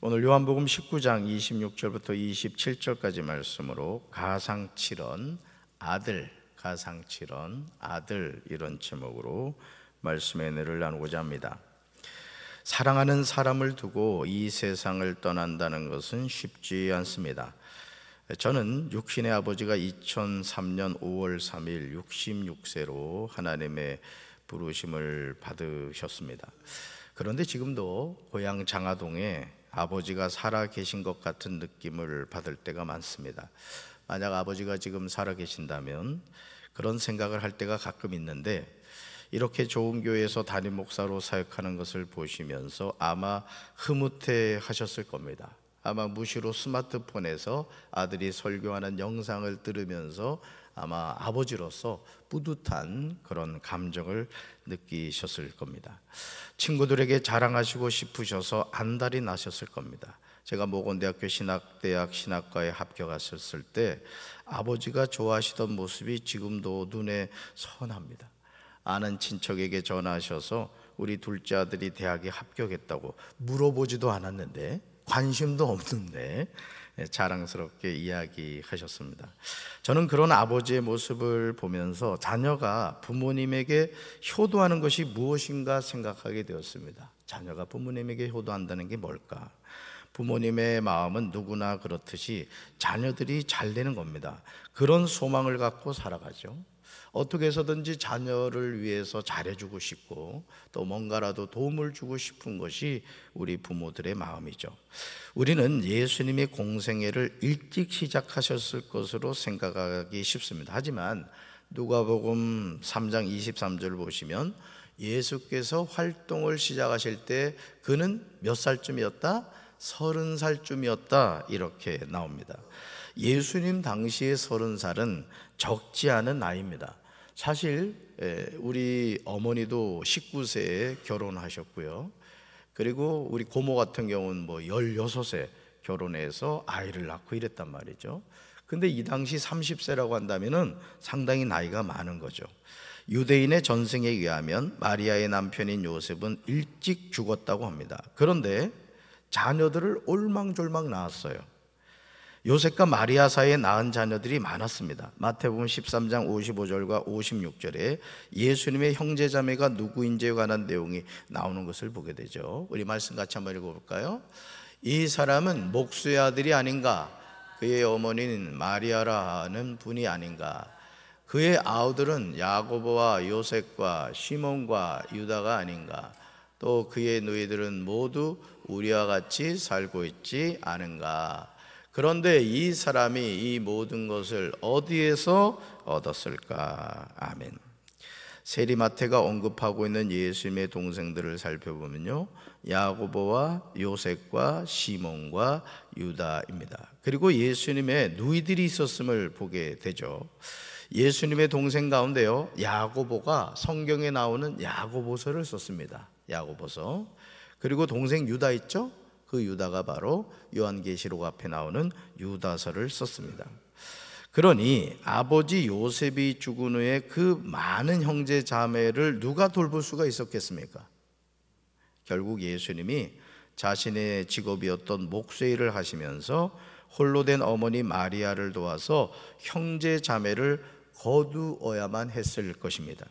오늘 요한복음 19장 26절부터 27절까지 말씀으로 가상칠언 아들, 가상칠언 아들, 이런 제목으로 말씀의 은혜를 나누고자 합니다. 사랑하는 사람을 두고 이 세상을 떠난다는 것은 쉽지 않습니다. 저는 육신의 아버지가 2003년 5월 3일 66세로 하나님의 부르심을 받으셨습니다. 그런데 지금도 고향 장화동에 아버지가 살아 계신 것 같은 느낌을 받을 때가 많습니다. 만약 아버지가 지금 살아 계신다면 그런 생각을 할 때가 가끔 있는데, 이렇게 좋은 교회에서 담임 목사로 사역하는 것을 보시면서 아마 흐뭇해 하셨을 겁니다. 아마 무시로 스마트폰에서 아들이 설교하는 영상을 들으면서 아마 아버지로서 뿌듯한 그런 감정을 느끼셨을 겁니다. 친구들에게 자랑하시고 싶으셔서 안달이 나셨을 겁니다. 제가 모건대학교 신학대학 신학과에 합격했을 때 아버지가 좋아하시던 모습이 지금도 눈에 선합니다. 아는 친척에게 전화하셔서 우리 둘째 아들이 대학에 합격했다고 물어보지도 않았는데, 관심도 없는데 자랑스럽게 이야기하셨습니다. 저는 그런 아버지의 모습을 보면서 자녀가 부모님에게 효도하는 것이 무엇인가 생각하게 되었습니다. 자녀가 부모님에게 효도한다는 게 뭘까? 부모님의 마음은 누구나 그렇듯이 자녀들이 잘 되는 겁니다. 그런 소망을 갖고 살아가죠. 어떻게 해서든지 자녀를 위해서 잘해주고 싶고 또 뭔가라도 도움을 주고 싶은 것이 우리 부모들의 마음이죠. 우리는 예수님의 공생애를 일찍 시작하셨을 것으로 생각하기 쉽습니다. 하지만 누가복음 3장 23절을 보시면 예수께서 활동을 시작하실 때 그는 몇 살쯤이었다? 30살쯤이었다, 이렇게 나옵니다. 예수님 당시의 30살은 적지 않은 나이입니다. 사실 우리 어머니도 19세에 결혼하셨고요. 그리고 우리 고모 같은 경우는 16세 결혼해서 아이를 낳고 이랬단 말이죠. 근데 이 당시 30세라고 한다면은 상당히 나이가 많은 거죠. 유대인의 전승에 의하면 마리아의 남편인 요셉은 일찍 죽었다고 합니다. 그런데 자녀들을 올망졸망 낳았어요. 요셉과 마리아 사이에 낳은 자녀들이 많았습니다. 마태복음 13장 55절과 56절에 예수님의 형제자매가 누구인지에 관한 내용이 나오는 것을 보게 되죠. 우리 말씀 같이 한번 읽어볼까요? 이 사람은 목수의 아들이 아닌가? 그의 어머니는 마리아라 하는 분이 아닌가? 그의 아우들은 야고보와 요셉과 시몬과 유다가 아닌가? 또 그의 누이들은 모두 우리와 같이 살고 있지 않은가? 그런데 이 사람이 이 모든 것을 어디에서 얻었을까? 아멘. 세리마태가 언급하고 있는 예수님의 동생들을 살펴보면요, 야고보와 요셉과 시몬과 유다입니다. 그리고 예수님의 누이들이 있었음을 보게 되죠. 예수님의 동생 가운데요, 야고보가 성경에 나오는 야고보서를 썼습니다. 야고보서. 그리고 동생 유다 있죠? 그 유다가 바로 요한계시록 앞에 나오는 유다서를 썼습니다. 그러니 아버지 요셉이 죽은 후에 그 많은 형제 자매를 누가 돌볼 수가 있었겠습니까? 결국 예수님이 자신의 직업이었던 목수 일을 하시면서 홀로 된 어머니 마리아를 도와서 형제 자매를 거두어야만 했을 것입니다.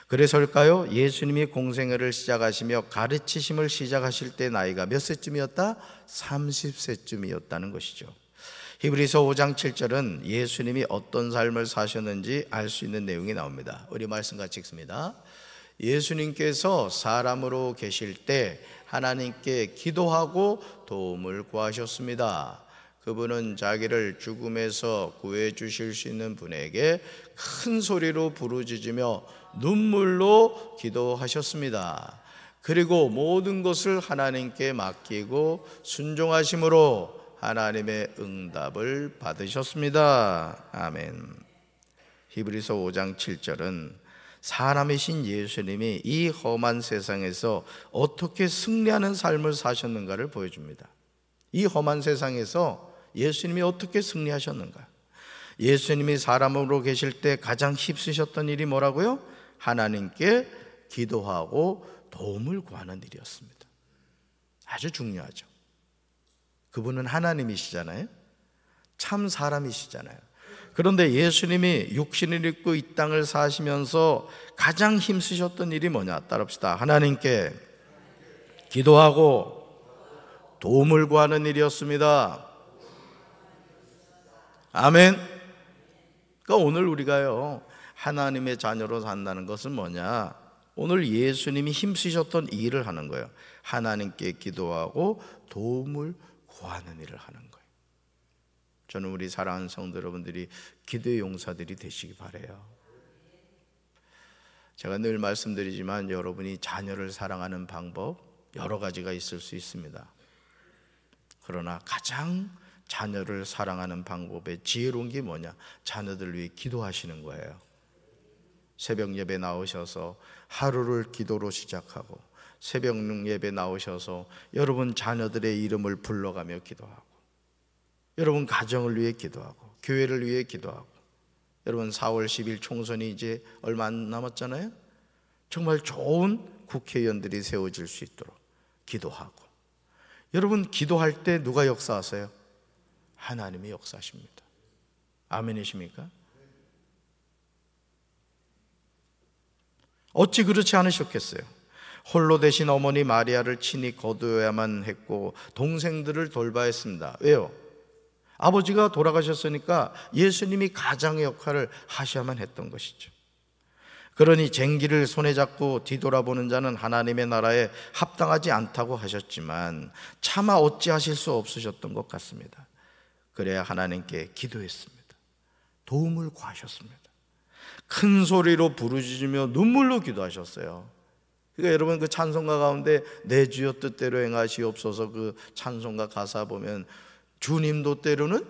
그래서일까요? 예수님이 공생애를 시작하시며 가르치심을 시작하실 때 나이가 몇 세쯤이었다? 30세쯤이었다는 것이죠. 히브리서 5장 7절은 예수님이 어떤 삶을 사셨는지 알 수 있는 내용이 나옵니다. 우리 말씀 같이 읽습니다. 예수님께서 사람으로 계실 때 하나님께 기도하고 도움을 구하셨습니다. 그분은 자기를 죽음에서 구해 주실 수 있는 분에게 큰 소리로 부르짖으며 눈물로 기도하셨습니다. 그리고 모든 것을 하나님께 맡기고 순종하심으로 하나님의 응답을 받으셨습니다. 아멘. 히브리서 5장 7절은 사람이신 예수님이 이 험한 세상에서 어떻게 승리하는 삶을 사셨는가를 보여줍니다. 이 험한 세상에서 예수님이 어떻게 승리하셨는가? 예수님이 사람으로 계실 때 가장 힘쓰셨던 일이 뭐라고요? 하나님께 기도하고 도움을 구하는 일이었습니다. 아주 중요하죠. 그분은 하나님이시잖아요. 참 사람이시잖아요. 그런데 예수님이 육신을 입고 이 땅을 사시면서 가장 힘쓰셨던 일이 뭐냐? 따라합시다. 하나님께 기도하고 도움을 구하는 일이었습니다. 아멘. 그러니까 오늘 우리가요, 하나님의 자녀로 산다는 것은 뭐냐? 오늘 예수님이 힘쓰셨던 일을 하는 거예요. 하나님께 기도하고 도움을 구하는 일을 하는 거예요. 저는 우리 사랑하는 성도 여러분들이 기도의 용사들이 되시기 바라요. 제가 늘 말씀드리지만 여러분이 자녀를 사랑하는 방법 여러 가지가 있을 수 있습니다. 그러나 가장 자녀를 사랑하는 방법의 지혜로운 게 뭐냐? 자녀들 위해 기도하시는 거예요. 새벽 예배 나오셔서 하루를 기도로 시작하고, 새벽 예배 나오셔서 여러분 자녀들의 이름을 불러가며 기도하고, 여러분 가정을 위해 기도하고, 교회를 위해 기도하고, 여러분 4월 10일 총선이 이제 얼마 안 남았잖아요. 정말 좋은 국회의원들이 세워질 수 있도록 기도하고, 여러분 기도할 때 누가 역사하세요? 하나님이 역사하십니다. 아멘이십니까? 어찌 그렇지 않으셨겠어요? 홀로 되신 어머니 마리아를 친히 거두어야만 했고 동생들을 돌봐야 했습니다. 왜요? 아버지가 돌아가셨으니까 예수님이 가장의 역할을 하셔야만 했던 것이죠. 그러니 쟁기를 손에 잡고 뒤돌아보는 자는 하나님의 나라에 합당하지 않다고 하셨지만 차마 어찌하실 수 없으셨던 것 같습니다. 그래야 하나님께 기도했습니다. 도움을 구하셨습니다. 큰 소리로 부르짖으며 눈물로 기도하셨어요. 그러니까 여러분 그 찬송가 가운데 내 주여 뜻대로 행하시옵소서, 그 찬송가 가사 보면 주님도 때로는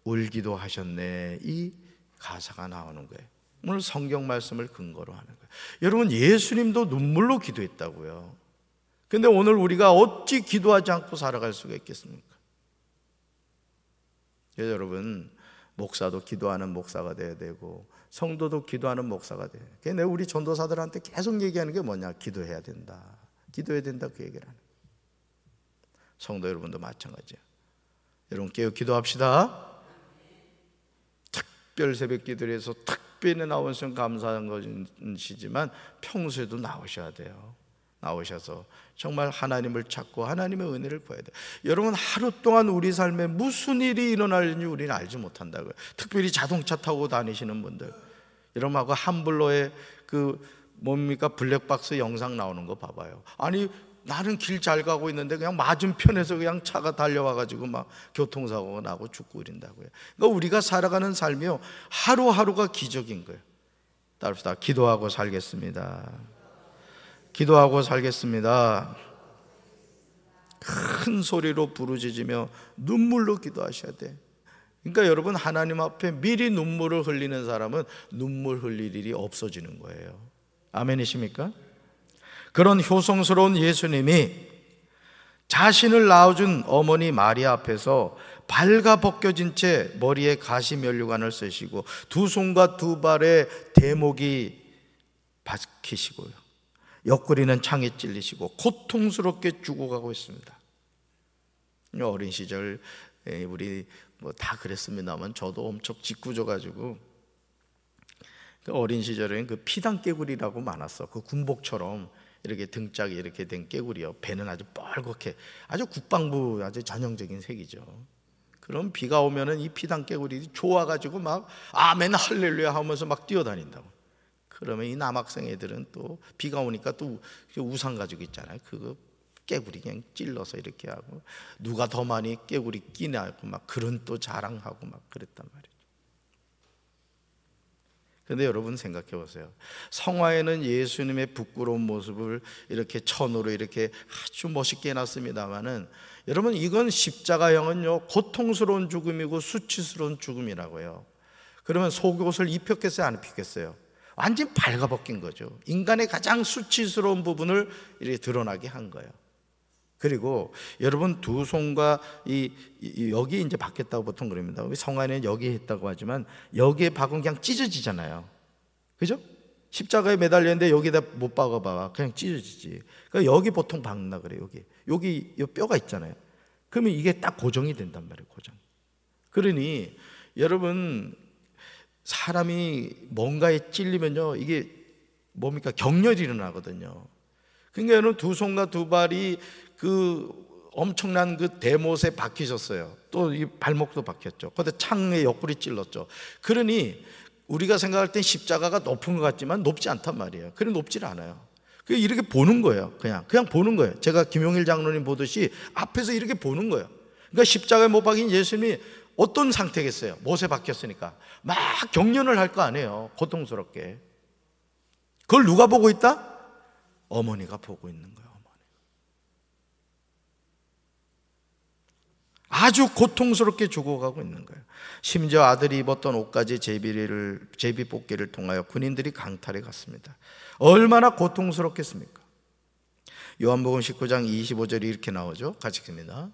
울기도 하셨네, 이 가사가 나오는 거예요. 오늘 성경 말씀을 근거로 하는 거예요. 여러분 예수님도 눈물로 기도했다고요. 근데 오늘 우리가 어찌 기도하지 않고 살아갈 수가 있겠습니까? 그래서 여러분 목사도 기도하는 목사가 돼야 되고 성도도 기도하는 목사가 돼요. 그래서 우리 전도사들한테 계속 얘기하는 게 뭐냐? 기도해야 된다, 기도해야 된다, 그 얘기를 하는 거예요. 성도 여러분도 마찬가지예요. 여러분 깨어 기도합시다. 특별 새벽 기도에서 특별히 나오셔서 감사한 것이지만 평소에도 나오셔야 돼요. 나오셔서 정말 하나님을 찾고 하나님의 은혜를 구해야 돼요. 여러분 하루 동안 우리 삶에 무슨 일이 일어날지 우리는 알지 못한다고요. 특별히 자동차 타고 다니시는 분들, 여러분하고 함블러의 그 뭡니까 블랙박스 영상 나오는 거 봐봐요. 아니 나는 길 잘 가고 있는데 그냥 맞은편에서 그냥 차가 달려와가지고 막 교통사고가 나고 죽고 이런다고요. 그러니까 우리가 살아가는 삶이요, 하루하루가 기적인 거예요. 따릅시다. 기도하고 살겠습니다. 기도하고 살겠습니다. 큰 소리로 부르짖으며 눈물로 기도하셔야 돼. 그러니까 여러분 하나님 앞에 미리 눈물을 흘리는 사람은 눈물 흘릴 일이 없어지는 거예요. 아멘이십니까? 그런 효성스러운 예수님이 자신을 낳아준 어머니 마리아 앞에서 발가벗겨진 채 머리에 가시면류관을 쓰시고 두 손과 두 발에 대목이 박히시고요, 옆구리는 창에 찔리시고 고통스럽게 죽어가고 있습니다. 어린 시절 우리 뭐 다 그랬습니다만 저도 엄청 짓궂어가지고 그 어린 시절엔 그 피당 깨구리라고 많았어. 그 군복처럼 이렇게 등짝이 이렇게 된 깨구리요. 배는 아주 뻘겋게, 아주 국방부 아주 전형적인 색이죠. 그럼 비가 오면은 이 피당 깨구리 좋아가지고 막 아멘 할렐루야 하면서 막 뛰어다닌다고. 그러면 이 남학생 애들은 또 비가 오니까 또 우산 가지고 있잖아요. 그거 깨구리 그냥 찔러서 이렇게 하고 누가 더 많이 깨구리 끼냐고 막 그런 또 자랑하고 막 그랬단 말이에요. 근데 여러분 생각해 보세요. 성화에는 예수님의 부끄러운 모습을 이렇게 천으로 이렇게 아주 멋있게 해놨습니다만은 여러분 이건 십자가형은요 고통스러운 죽음이고 수치스러운 죽음이라고요. 그러면 속옷을 입혔겠어요, 안 입혔겠어요? 완전히 발가벗긴 거죠. 인간의 가장 수치스러운 부분을 이렇게 드러나게 한 거예요. 그리고 여러분 두 손과 여기 이제 박혔다고 보통 그럽니다. 성화에는 여기 했다고 하지만 여기에 박으면 그냥 찢어지잖아요. 그죠? 십자가에 매달렸는데 여기다 못 박아봐, 그냥 찢어지지. 그러니까 여기 보통 박는다 그래요. 여기 뼈가 있잖아요. 그러면 이게 딱 고정이 된단 말이에요. 고정. 그러니 여러분, 사람이 뭔가에 찔리면요, 이게 뭡니까? 격렬이 일어나거든요. 그러니까 여러분, 두 손과 두 발이 그 엄청난 그 대못에 박히셨어요. 또 이 발목도 박혔죠. 그런데 창에 옆구리 찔렀죠. 그러니 우리가 생각할 땐 십자가가 높은 것 같지만 높지 않단 말이에요. 그래, 높질 않아요. 이렇게 보는 거예요. 그냥 보는 거예요. 제가 김용일 장로님 보듯이 앞에서 이렇게 보는 거예요. 그러니까 십자가에 못 박인 예수님이 어떤 상태겠어요? 못에 박혔으니까 막 경련을 할 거 아니에요. 고통스럽게. 그걸 누가 보고 있다? 어머니가 보고 있는 거예요. 아주 고통스럽게 죽어가고 있는 거예요. 심지어 아들이 입었던 옷까지 제비 뽑기를 통하여 군인들이 강탈해 갔습니다. 얼마나 고통스럽겠습니까? 요한복음 19장 25절이 이렇게 나오죠. 같이 읽습니다.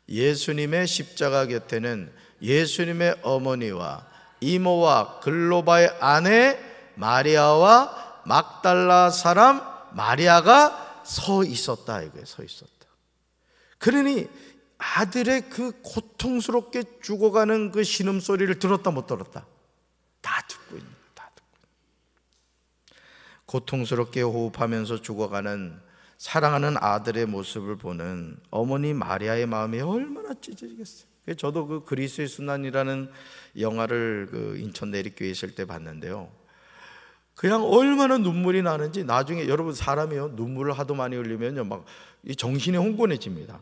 예수님의 십자가 곁에는 예수님의 어머니와 이모와 글로바의 아내 마리아와 막달라 사람 마리아가 서 있었다. 이거예요. 서 있었다. 그러니 아들의 그 고통스럽게 죽어가는 그 신음소리를 들었다 못 들었다? 다 듣고 있는 거예요. 다 듣고. 고통스럽게 호흡하면서 죽어가는 사랑하는 아들의 모습을 보는 어머니 마리아의 마음이 얼마나 찢어지겠어요. 저도 그 그리스의 순환이라는 영화를 그 인천 내리교회 있을 때 봤는데요, 그냥 얼마나 눈물이 나는지. 나중에 여러분, 사람이요, 눈물을 하도 많이 흘리면요, 막 이 정신이 혼돈해집니다.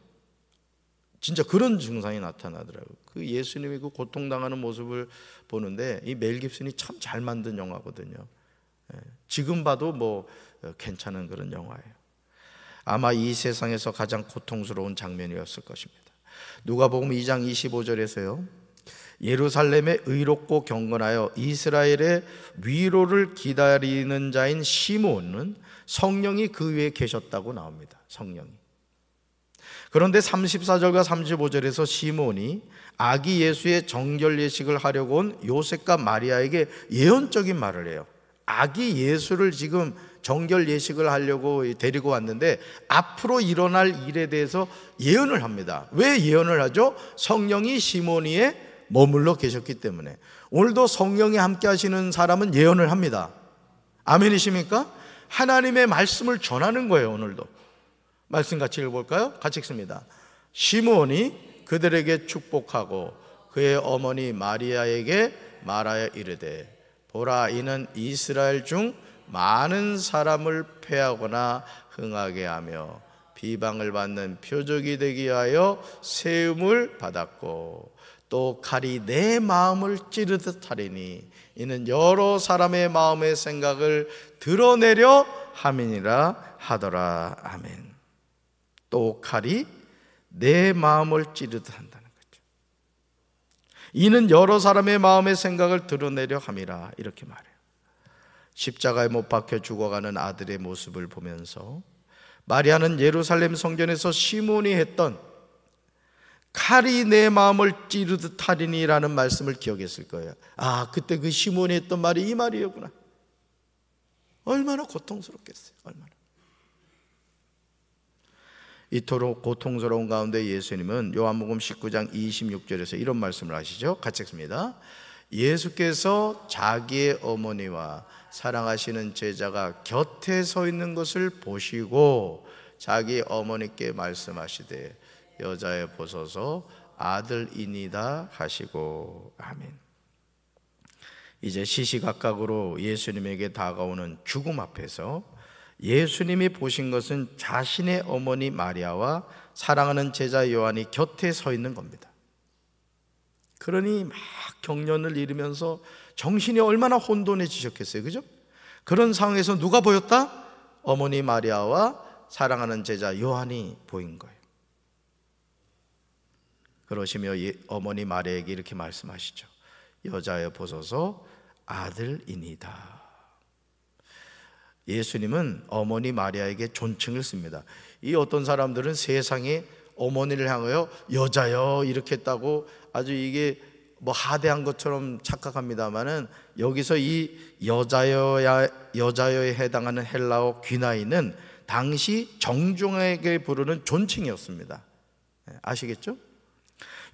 진짜 그런 증상이 나타나더라고요. 그 예수님이 그 고통당하는 모습을 보는데, 이 멜 깁슨이 참 잘 만든 영화거든요. 지금 봐도 뭐 괜찮은 그런 영화예요. 아마 이 세상에서 가장 고통스러운 장면이었을 것입니다. 누가복음 2장 25절에서요, 예루살렘에 의롭고 경건하여 이스라엘의 위로를 기다리는 자인 시몬은 성령이 그 위에 계셨다고 나옵니다. 성령이. 그런데 34절과 35절에서 시몬이 아기 예수의 정결 예식을 하려고 온 요셉과 마리아에게 예언적인 말을 해요. 아기 예수를 지금 정결 예식을 하려고 데리고 왔는데 앞으로 일어날 일에 대해서 예언을 합니다. 왜 예언을 하죠? 성령이 시몬이에 머물러 계셨기 때문에. 오늘도 성령이 함께 하시는 사람은 예언을 합니다. 아멘이십니까? 하나님의 말씀을 전하는 거예요. 오늘도 말씀 같이 읽어볼까요? 같이 읽습니다. 시몬이 그들에게 축복하고 그의 어머니 마리아에게 말하여 이르되, 보라, 이는 이스라엘 중 많은 사람을 패하거나 흥하게 하며 비방을 받는 표적이 되기 위하여 세움을 받았고 또 칼이 내 마음을 찌르듯 하리니 이는 여러 사람의 마음의 생각을 드러내려 함이니라 하더라. 아멘. 또 칼이 내 마음을 찌르듯 한다는 거죠. 이는 여러 사람의 마음의 생각을 드러내려 함이라, 이렇게 말해요. 십자가에 못 박혀 죽어가는 아들의 모습을 보면서 마리아는 예루살렘 성전에서 시몬이 했던 칼이 내 마음을 찌르듯 하리니라는 말씀을 기억했을 거예요. 아, 그때 그 시몬이 했던 말이 이 말이었구나. 얼마나 고통스럽겠어요. 얼마나. 이토록 고통스러운 가운데 예수님은 요한복음 19장 26절에서 이런 말씀을 하시죠. 같이 읽습니다. 예수께서 자기의 어머니와 사랑하시는 제자가 곁에 서 있는 것을 보시고 자기 어머니께 말씀하시되, 여자여 보소서 아들이니다 하시고. 아멘. 이제 시시각각으로 예수님에게 다가오는 죽음 앞에서 예수님이 보신 것은 자신의 어머니 마리아와 사랑하는 제자 요한이 곁에 서 있는 겁니다. 그러니 막 경련을 잃으면서 정신이 얼마나 혼돈해지셨겠어요. 그죠? 그런 상황에서 누가 보였다? 어머니 마리아와 사랑하는 제자 요한이 보인 거예요. 그러시며 어머니 마리아에게 이렇게 말씀하시죠. 여자여 보소서 아들이니다. 예수님은 어머니 마리아에게 존칭을 씁니다. 이 어떤 사람들은 세상에 어머니를 향하여 여자여 이렇게 했다고 아주 이게 뭐 하대한 것처럼 착각합니다만은, 여기서 이 여자여에 해당하는 헬라어 귀나이는 당시 정중에게 부르는 존칭이었습니다. 아시겠죠?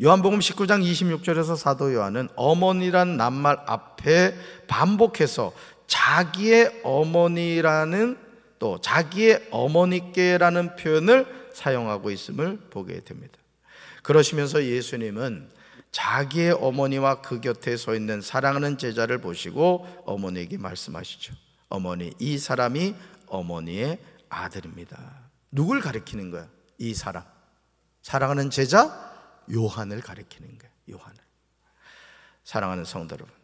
요한복음 19장 26절에서 사도 요한은 어머니란 낱말 앞에 반복해서 자기의 어머니라는, 또 자기의 어머니께라는 표현을 사용하고 있음을 보게 됩니다. 그러시면서 예수님은 자기의 어머니와 그 곁에 서 있는 사랑하는 제자를 보시고 어머니에게 말씀하시죠. 어머니, 이 사람이 어머니의 아들입니다. 누굴 가리키는 거야? 이 사람, 사랑하는 제자 요한을 가리키는 거예요. 요한을. 사랑하는 성도 여러분,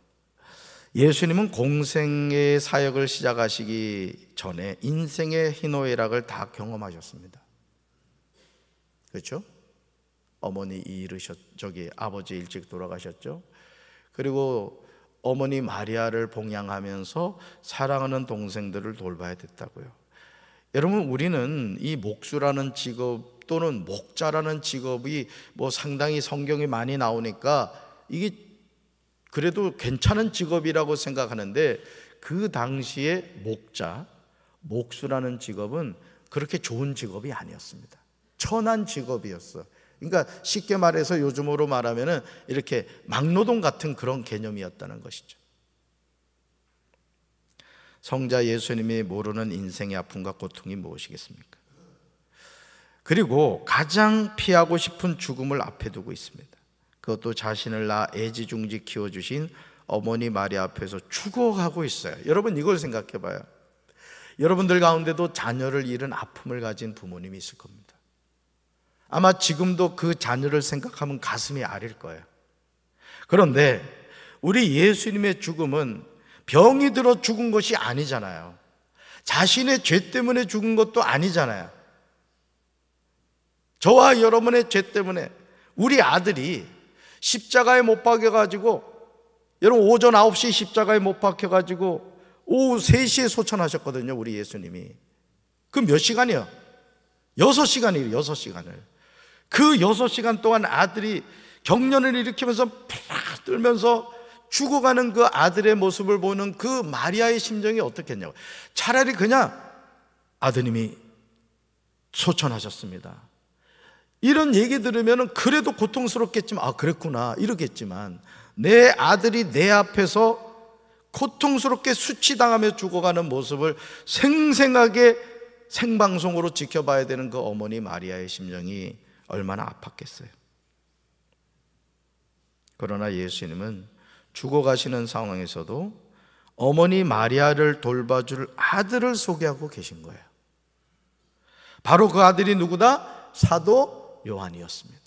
예수님은 공생의 사역을 시작하시기 전에 인생의 희노애락을 다 경험하셨습니다. 그렇죠? 어머니 저기 아버지 일찍 돌아가셨죠. 그리고 어머니 마리아를 봉양하면서 사랑하는 동생들을 돌봐야 됐다고요. 여러분, 우리는 이 목수라는 직업 또는 목자라는 직업이 상당히 성경이 많이 나오니까 이게 그래도 괜찮은 직업이라고 생각하는데, 그 당시에 목수라는 직업은 그렇게 좋은 직업이 아니었습니다. 천한 직업이었어. 그러니까 쉽게 말해서 요즘으로 말하면은 이렇게 막노동 같은 그런 개념이었다는 것이죠. 성자 예수님이 모르는 인생의 아픔과 고통이 무엇이겠습니까? 그리고 가장 피하고 싶은 죽음을 앞에 두고 있습니다. 그것도 자신을 낳아 애지중지 키워주신 어머니 마리아 앞에서 죽어가고 있어요. 여러분, 이걸 생각해 봐요. 여러분들 가운데도 자녀를 잃은 아픔을 가진 부모님이 있을 겁니다. 아마 지금도 그 자녀를 생각하면 가슴이 아릴 거예요. 그런데 우리 예수님의 죽음은 병이 들어 죽은 것이 아니잖아요. 자신의 죄 때문에 죽은 것도 아니잖아요. 저와 여러분의 죄 때문에 우리 아들이 십자가에 못 박혀가지고, 여러분 오전 9시 십자가에 못 박혀가지고 오후 3시에 소천하셨거든요. 우리 예수님이. 그 몇 시간이요? 6시간이에요. 6시간을. 그 6시간 동안 아들이 경련을 일으키면서 팍 떨면서 죽어가는 그 아들의 모습을 보는 그 마리아의 심정이 어떻겠냐고. 차라리 그냥 아드님이 소천하셨습니다, 이런 얘기 들으면 그래도 고통스럽겠지만, 그랬구나 이러겠지만, 내 아들이 내 앞에서 고통스럽게 수치당하며 죽어가는 모습을 생생하게 생방송으로 지켜봐야 되는 그 어머니 마리아의 심정이 얼마나 아팠겠어요. 그러나 예수님은 죽어가시는 상황에서도 어머니 마리아를 돌봐줄 아들을 소개하고 계신 거예요. 바로 그 아들이 누구다? 사도 요한이었습니다.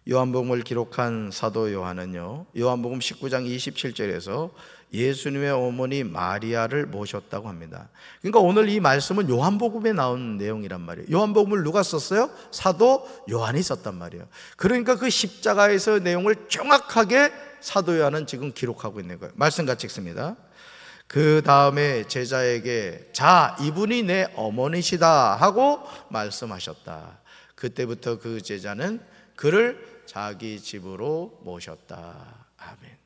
요한복음을 기록한 사도 요한은요, 요한복음 19장 27절에서 예수님의 어머니 마리아를 모셨다고 합니다. 그러니까 오늘 이 말씀은 요한복음에 나온 내용이란 말이에요. 요한복음을 누가 썼어요? 사도 요한이 썼단 말이에요. 그러니까 그 십자가에서 내용을 정확하게 사도 요한은 지금 기록하고 있는 거예요. 말씀 같이 읽습니다. 그 다음에 제자에게 자, 이분이 내 어머니시다 하고 말씀하셨다. 그때부터 그 제자는 그를 자기 집으로 모셨다. 아멘.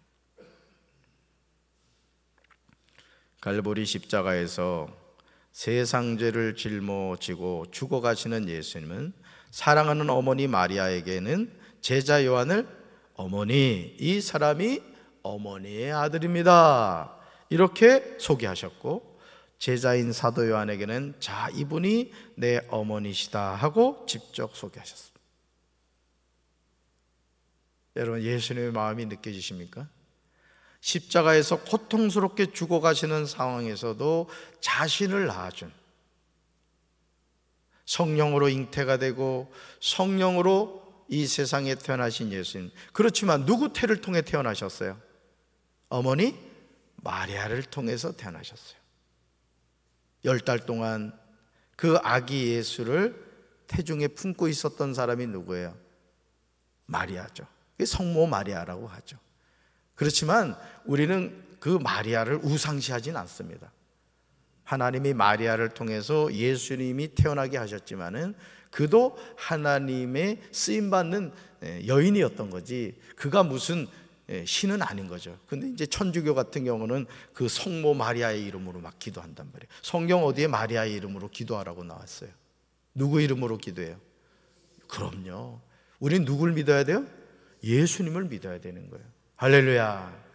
갈보리 십자가에서 세상 죄를 짊어지고 죽어가시는 예수님은 사랑하는 어머니 마리아에게는 제자 요한을 어머니, 이 사람이 어머니의 아들입니다, 이렇게 소개하셨고, 제자인 사도 요한에게는 자, 이분이 내 어머니시다 하고 직접 소개하셨습니다. 여러분, 예수님의 마음이 느껴지십니까? 십자가에서 고통스럽게 죽어가시는 상황에서도 자신을 낳아준, 성령으로 잉태가 되고 성령으로 이 세상에 태어나신 예수님, 그렇지만 누구 태를 통해 태어나셨어요? 어머니 마리아를 통해서 태어나셨어요. 10달 동안 그 아기 예수를 태중에 품고 있었던 사람이 누구예요? 마리아죠. 성모 마리아라고 하죠. 그렇지만 우리는 그 마리아를 우상시하진 않습니다. 하나님이 마리아를 통해서 예수님이 태어나게 하셨지만은 그도 하나님의 쓰임받는 여인이었던 거지, 그가 무슨 신은 아닌 거죠. 근데 이제 천주교 같은 경우는 그 성모 마리아의 이름으로 막 기도한단 말이에요. 성경 어디에 마리아의 이름으로 기도하라고 나왔어요? 누구 이름으로 기도해요? 그럼요, 우린 누굴 믿어야 돼요? 예수님을 믿어야 되는 거예요. 할렐루야.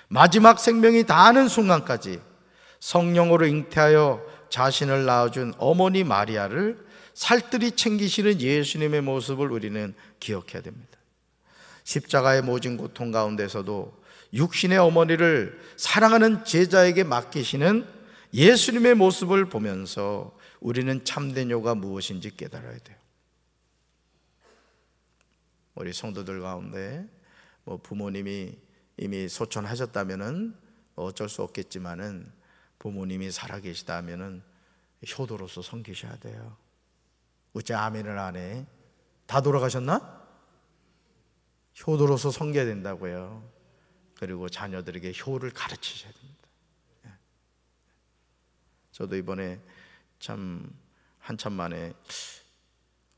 마지막 생명이 다하는 순간까지 성령으로 잉태하여 자신을 낳아준 어머니 마리아를 살뜰히 챙기시는 예수님의 모습을 우리는 기억해야 됩니다. 십자가의 모진 고통 가운데서도 육신의 어머니를 사랑하는 제자에게 맡기시는 예수님의 모습을 보면서 우리는 참된 요가 무엇인지 깨달아야 돼요. 우리 성도들 가운데 부모님이 이미 소천하셨다면은 어쩔 수 없겠지만은 부모님이 살아계시다면은 효도로서 섬기셔야 돼요. 어째 아멘을 안 해? 다 돌아가셨나? 효도로서 섬겨야 된다고요. 그리고 자녀들에게 효를 가르치셔야 됩니다. 저도 이번에 참 한참 만에,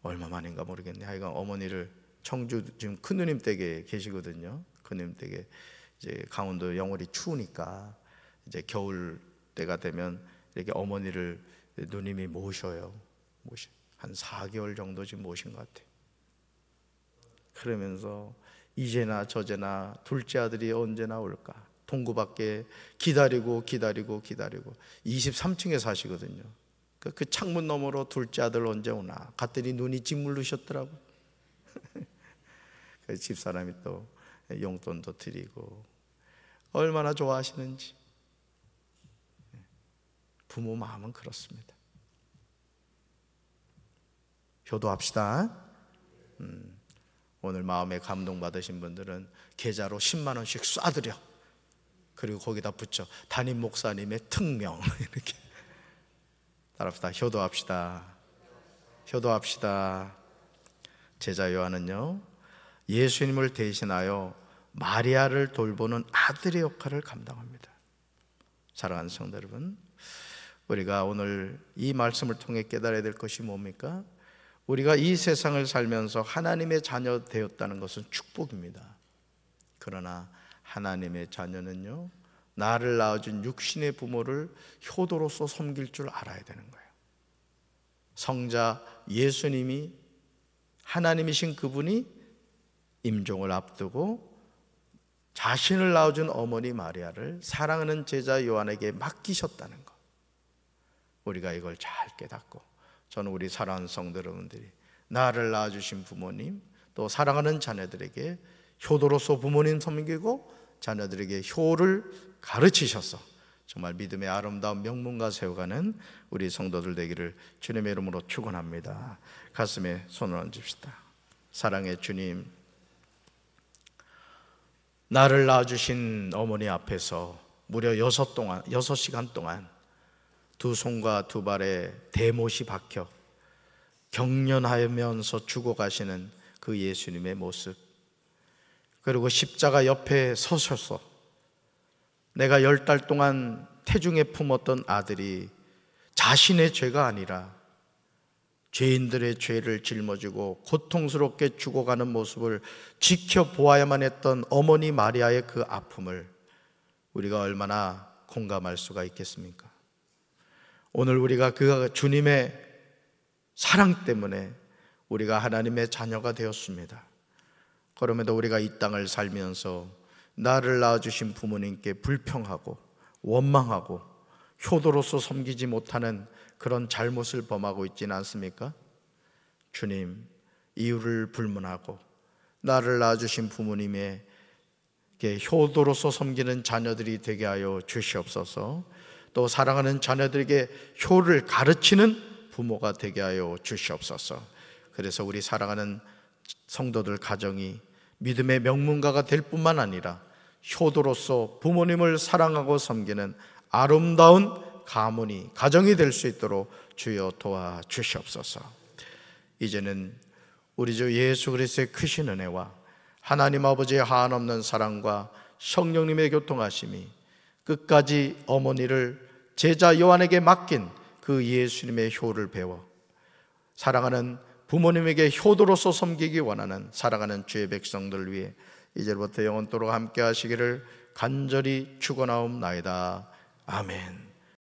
얼마 만인가 모르겠네, 하여간 어머니를 청주 지금 큰누님 댁에 계시거든요. 큰누님 댁에 이제 강원도 영월이 추우니까 이제 겨울 때가 되면 이렇게 어머니를 누님이 모셔요. 한 4개월 정도 지금 모신 것 같아요. 그러면서 이제나 저제나 둘째 아들이 언제 나올까 동구 밖에 기다리고 23층에 사시거든요. 그 창문 너머로 둘째 아들 언제 오나 갔더니 눈이 짓물르셨더라고. 집사람이 또 용돈도 드리고 얼마나 좋아하시는지. 부모 마음은 그렇습니다. 효도합시다. 오늘 마음에 감동받으신 분들은 계좌로 10만 원씩 쏴드려. 그리고 거기다 붙여 담임 목사님의 특명. 이렇게 따라합시다. 효도합시다. 효도합시다. 제자 요한은요, 예수님을 대신하여 마리아를 돌보는 아들의 역할을 감당합니다. 사랑하는 성도 여러분, 우리가 오늘 이 말씀을 통해 깨달아야 될 것이 뭡니까? 우리가 이 세상을 살면서 하나님의 자녀 되었다는 것은 축복입니다. 그러나 하나님의 자녀는요, 나를 낳아준 육신의 부모를 효도로서 섬길 줄 알아야 되는 거예요. 성자 예수님이, 하나님이신 그분이 임종을 앞두고 자신을 낳아준 어머니 마리아를 사랑하는 제자 요한에게 맡기셨다는 것, 우리가 이걸 잘 깨닫고, 저는 우리 사랑하는 성도 여러분들이 나를 낳아주신 부모님, 또 사랑하는 자녀들에게 효도로서 부모님 섬기고 자녀들에게 효를 가르치셔서 정말 믿음의 아름다운 명문가 세워가는 우리 성도들 되기를 주님의 이름으로 축원합니다. 가슴에 손을 얹읍시다. 사랑의 주님, 나를 낳아주신 어머니 앞에서 무려 6시간 동안 두 손과 두 발에 대못이 박혀 경련하면서 죽어가시는 그 예수님의 모습, 그리고 십자가 옆에 서셔서 내가 10달 동안 태중에 품었던 아들이 자신의 죄가 아니라 죄인들의 죄를 짊어지고 고통스럽게 죽어가는 모습을 지켜보아야만 했던 어머니 마리아의 그 아픔을 우리가 얼마나 공감할 수가 있겠습니까? 오늘 우리가 그 주님의 사랑 때문에 우리가 하나님의 자녀가 되었습니다. 그럼에도 우리가 이 땅을 살면서 나를 낳아주신 부모님께 불평하고 원망하고 효도로서 섬기지 못하는 그런 잘못을 범하고 있지는 않습니까? 주님, 이유를 불문하고 나를 낳아주신 부모님에게 효도로서 섬기는 자녀들이 되게 하여 주시옵소서. 또 사랑하는 자녀들에게 효를 가르치는 부모가 되게 하여 주시옵소서. 그래서 우리 사랑하는 성도들 가정이 믿음의 명문가가 될 뿐만 아니라 효도로서 부모님을 사랑하고 섬기는 아름다운 가문이, 가정이 될 수 있도록 주여 도와주시옵소서. 이제는 우리 주 예수 그리스도의 크신 은혜와 하나님 아버지의 한없는 사랑과 성령님의 교통하심이 끝까지 어머니를 제자 요한에게 맡긴 그 예수님의 효를 배워 사랑하는 부모님에게 효도로서 섬기기 원하는 사랑하는 주의 백성들 위해 이제부터 영원토록 함께 하시기를 간절히 축원하옵나이다. 아멘.